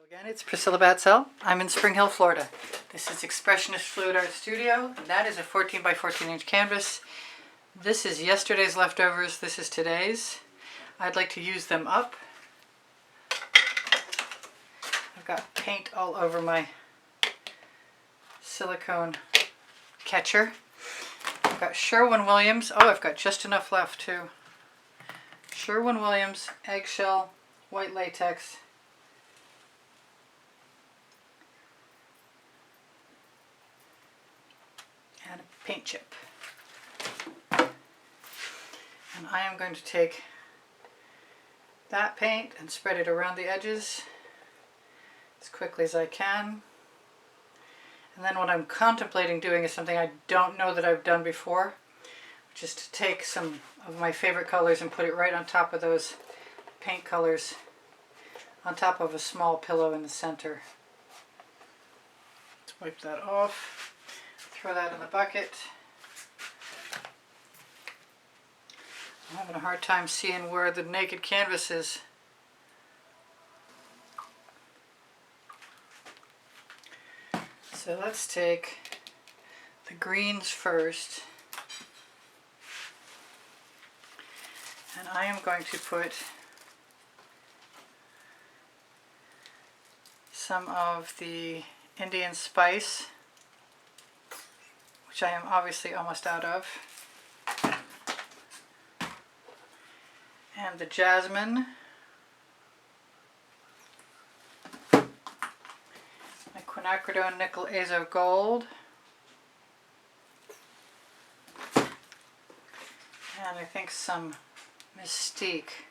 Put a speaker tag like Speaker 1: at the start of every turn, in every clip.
Speaker 1: Again, it's Priscilla Batzell. I'm in Spring Hill, Florida. This is Expressionist Fluid Art Studio, and that is a 14 by 14 inch canvas. This is yesterday's leftovers, this is today's. I'd like to use them up. I've got paint all over my silicone catcher. I've got Sherwin Williams. Oh, I've got just enough left too. Sherwin Williams, eggshell, white latex. And a paint chip. And I am going to take that paint and spread it around the edges as quickly as I can. And then what I'm contemplating doing is something I don't know that I've done before, which is to take some of my favorite colors and put it right on top of those paint colors, on top of a small pillow in the center. Let's wipe that off. Throw that in the bucket. I'm having a hard time seeing where the naked canvas is. So let's take the greens first. And I am going to put some of the Indian spice, which I am obviously almost out of, and the jasmine, my Quinacridone Nickel Azo Gold, and I think some Mystique.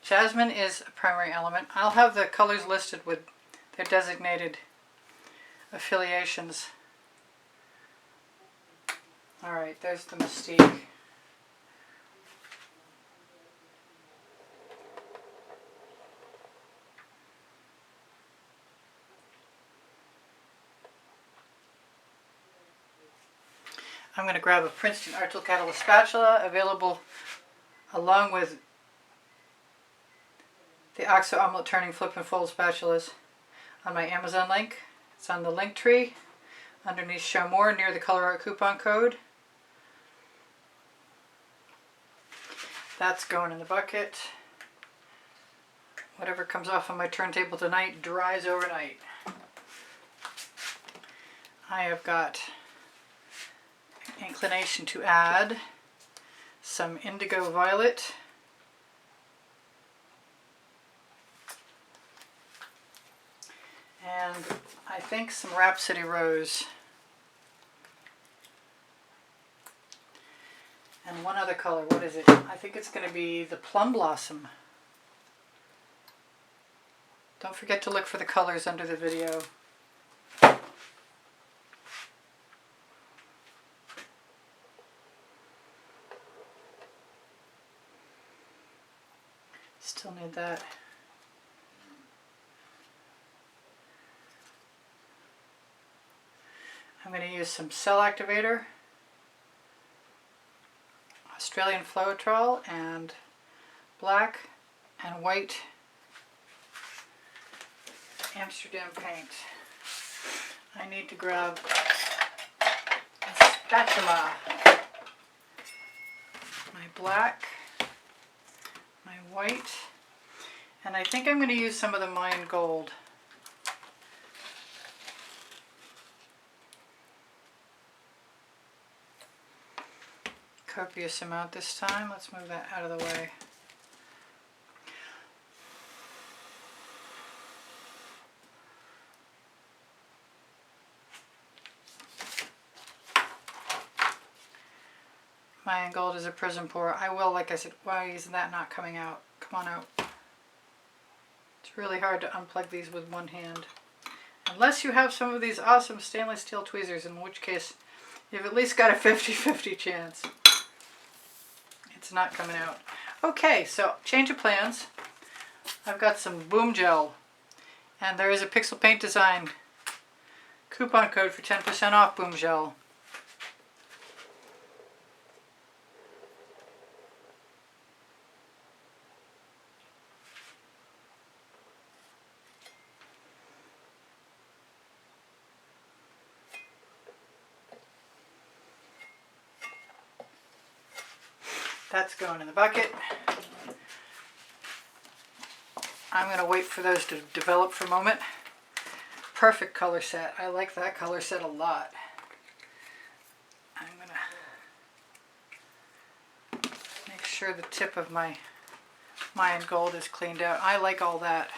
Speaker 1: Jasmine is a primary element. I'll have the colors listed with their designated affiliations. Alright, there's the Mystique. I'm going to grab a Princeton Art Tool Catalyst spatula, available along with the OXO Omelette Turning Flip and Fold spatulas on my Amazon link. It's on the link tree underneath Show More near the Colourarte coupon code. That's going in the bucket. Whatever comes off on my turntable tonight dries overnight. I have got inclination to add some Indigo Violet, and I think some Rhapsody Rose, and one other color. What is it? I think it's going to be the Plum Blossom. Don't forget to look for the colors under the video. Still need that. I'm going to use some Cell Activator, Australian Floetrol, and black and white Amsterdam paint. I need to grab a spatula, my black, my white, and I think I'm going to use some of the Mayan gold. Copious amount this time. Let's move that out of the way. Mayan gold is a Prizm Pour. I will, like I said, why isn't that not coming out? Come on out. It's really hard to unplug these with one hand. Unless you have some of these awesome stainless steel tweezers, in which case you've at least got a 50-50 chance. It's not coming out. Okay, so change of plans. I've got some Bom Gel, and there is a Pixel Paint Design coupon code for 10% off Bom Gel. That's going in the bucket. I'm going to wait for those to develop for a moment. Perfect color set. I like that color set a lot. I'm going to make sure the tip of my Mayan gold is cleaned out. I like all that.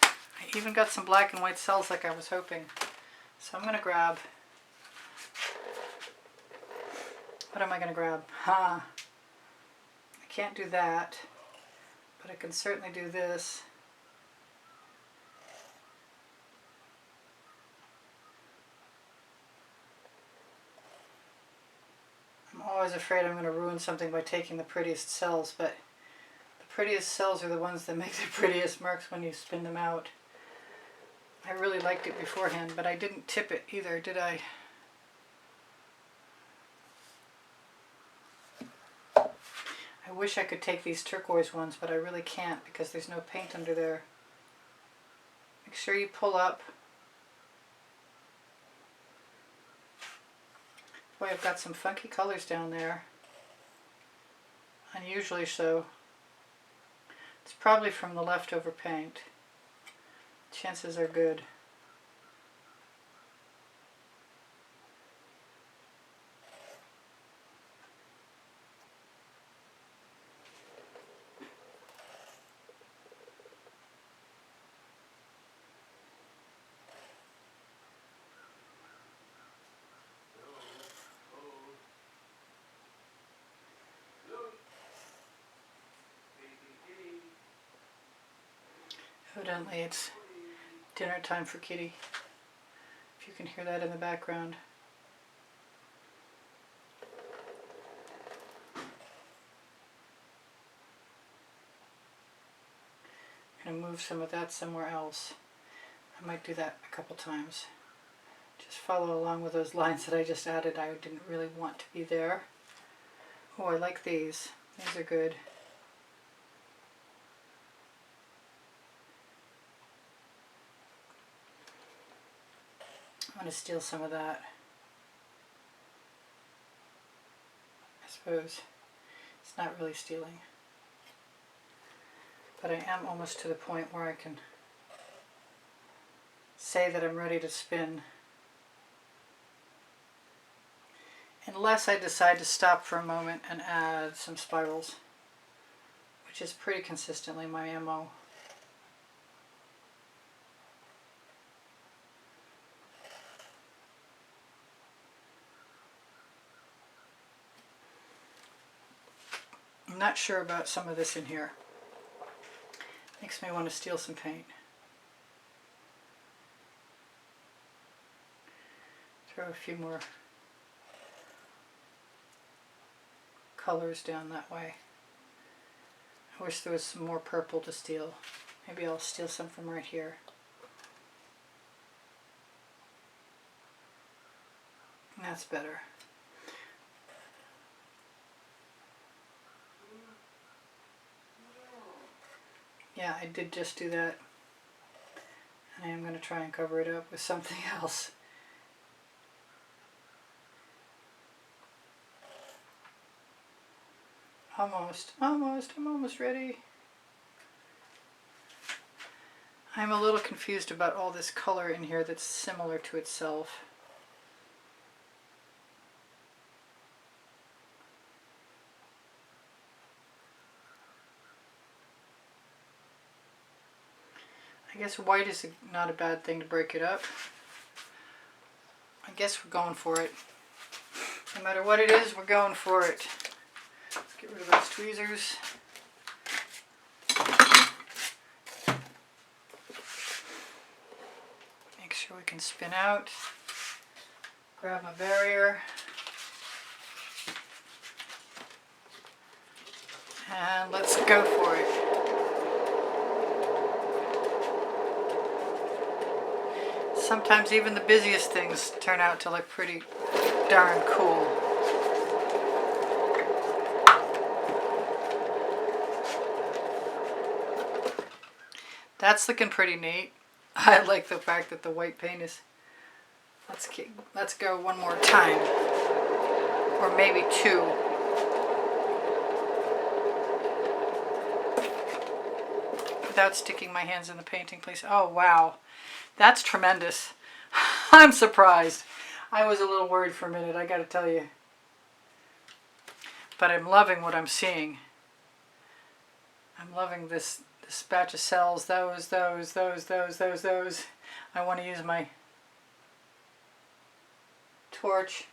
Speaker 1: I even got some black and white cells like I was hoping. So I'm going to grab... What am I going to grab? I can't do that, but I can certainly do this. I'm always afraid I'm going to ruin something by taking the prettiest cells, but the prettiest cells are the ones that make the prettiest marks when you spin them out. I really liked it beforehand, but I didn't tip it either, did I? I wish I could take these turquoise ones, but I really can't because there's no paint under there. Make sure you pull up. Boy, I've got some funky colors down there. Unusually so. It's probably from the leftover paint. Chances are good. Evidently it's dinner time for Kitty, if you can hear that in the background. I'm going to move some of that somewhere else. I might do that a couple times. Just follow along with those lines that I just added. I didn't really want to be there. Oh, I like these. These are good. I'm going to steal some of that. I suppose it's not really stealing. But I am almost to the point where I can say that I'm ready to spin. Unless I decide to stop for a moment and add some spirals, which is pretty consistently my MO. I'm not sure about some of this in here. Makes me want to steal some paint. Throw a few more colors down that way. I wish there was some more purple to steal. Maybe I'll steal some from right here. That's better. Yeah, I did just do that. And I am going to try and cover it up with something else. I'm almost ready. I'm a little confused about all this color in here that's similar to itself. I guess white is not a bad thing to break it up. I guess we're going for it. No matter what it is, we're going for it. Let's get rid of those tweezers. Make sure we can spin out. Grab my barrier. And let's go for it. Sometimes even the busiest things turn out to look pretty darn cool. That's looking pretty neat. I like the fact that the white paint is... Let's go one more time. Or maybe two. without sticking my hands in the painting, please. Oh, wow. That's tremendous. I'm surprised. I was a little worried for a minute, I gotta tell you. But I'm loving what I'm seeing. I'm loving this batch of cells. Those. I want to use my torch.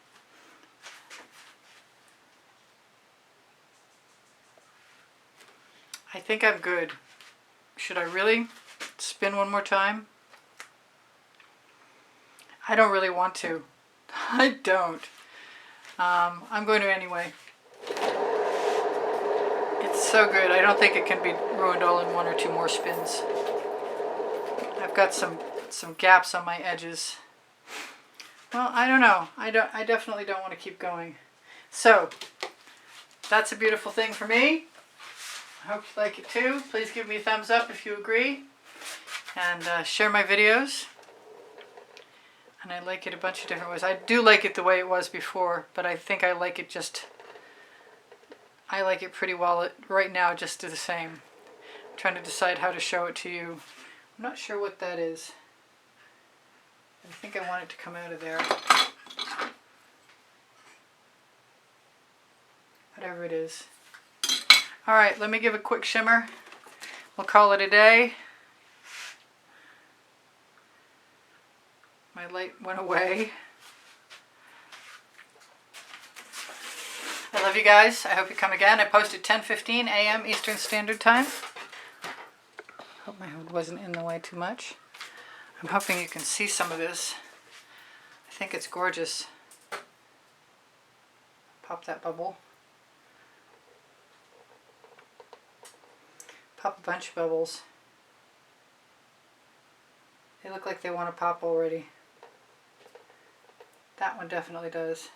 Speaker 1: I think I'm good. Should I really spin one more time? I don't really want to. I don't. I'm going to anyway. It's so good. I don't think it can be ruined all in one or two more spins. I've got some gaps on my edges. Well, I don't know. I definitely don't want to keep going. So, that's a beautiful thing for me. I hope you like it too. Please give me a thumbs up if you agree. And share my videos. And I like it a bunch of different ways. I do like it the way it was before, but I think I like it pretty well right now, just the same. I'm trying to decide how to show it to you. I'm not sure what that is. I think I want it to come out of there. Whatever it is. Alright, let me give a quick shimmer. We'll call it a day. My light went away. I love you guys. I hope you come again. I posted 10:15 a.m. Eastern Standard Time. Hope my hood wasn't in the way too much. I'm hoping you can see some of this. I think it's gorgeous. Pop that bubble. Pop a bunch of bubbles. They look like they want to pop already. That one definitely does.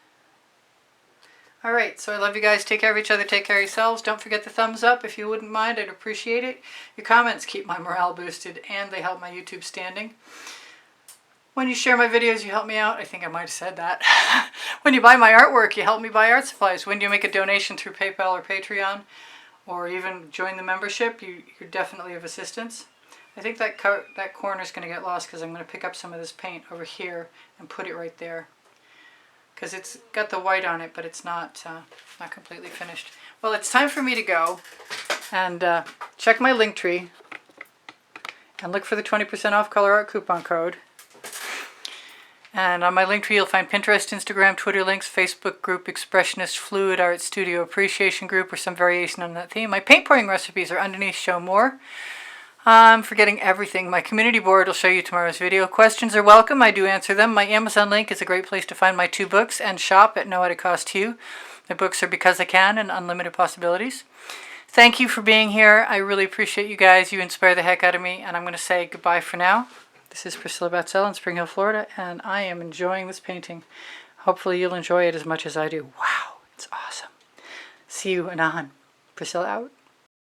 Speaker 1: Alright, so I love you guys. Take care of each other. Take care of yourselves. Don't forget the thumbs up if you wouldn't mind. I'd appreciate it. Your comments keep my morale boosted and they help my YouTube standing. When you share my videos, you help me out. I think I might have said that. When you buy my artwork, you help me buy art supplies. When you make a donation through PayPal or Patreon, or even join the membership, you're definitely of assistance. I think that corner is going to get lost because I'm going to pick up some of this paint over here and put it right there. Because it's got the white on it, but it's not completely finished. Well, it's time for me to go and check my link tree and look for the 20% off Colourarte coupon code. And on my link tree, you'll find Pinterest, Instagram, Twitter links, Facebook group, Expressionist, Fluid Art Studio Appreciation group, or some variation on that theme. My paint pouring recipes are underneath Show More. I'm forgetting everything. My community board will show you tomorrow's video. Questions are welcome. I do answer them. My Amazon link is a great place to find my 2 books and shop at no added cost to you. My books are Because I Can and Unlimited Possibilities. Thank you for being here. I really appreciate you guys. You inspire the heck out of me. And I'm going to say goodbye for now. This is Priscilla Batzell in Spring Hill, Florida, and I am enjoying this painting. Hopefully you'll enjoy it as much as I do. Wow, it's awesome. See you anon. Priscilla out.